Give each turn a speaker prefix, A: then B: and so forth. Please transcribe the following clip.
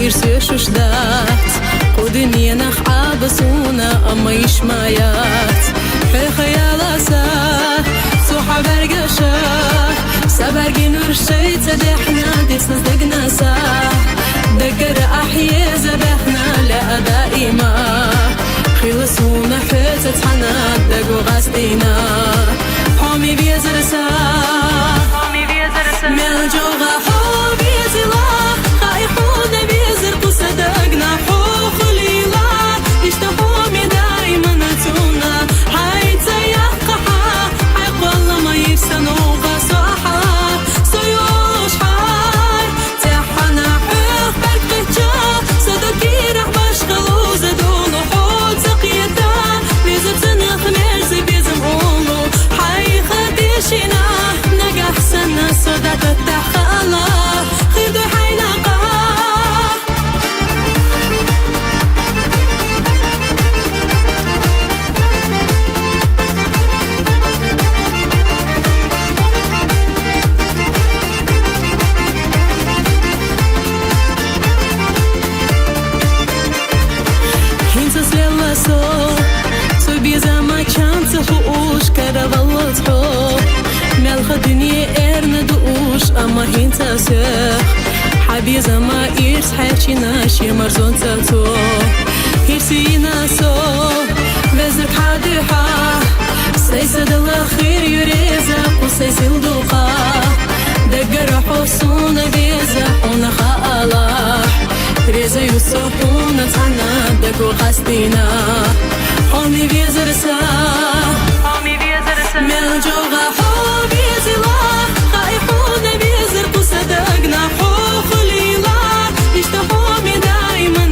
A: يرسي شدات قدني نخ عبسونا أما يشمايات في خيال ساه صوحة برقشة سبرقي نور شي تدحنا دي صدقنا ساه دقر أحيي زبحنا لا دائما خلصونا حتة حنا دقو غاسدينا حومي بيزر ساه ملجوغا حومي زلا خايحونا بيزر صدقنا حوخ ليلا يشتهومي دايما تونا هاي تيقحا حق والله ما يفسنوا بصاحا سيوش حار تحنا حوخ برك بهجا صدقي رح بشغلو زدونو حوت سقيتا بيزر تنخ مرزي بيزم قولو حي خديشنا نقح سنة صدق التحخالة خيدو حيلاقا أما هنتا سخ حبيزة ما إرس حيشي ناشي مرزون تلتو هيرسي ناسو بزرك حادحا سيسد الأخير يريزا وسيسل دوقا دقر حصونا بيزا ونخا ألاح ريزا يوسفونا تانا دقو غاستينا حومي بيزر سا ملجوغا حومي زلا خايحونا بيزر صدقنا حوخ ليلا يشتهومي دايما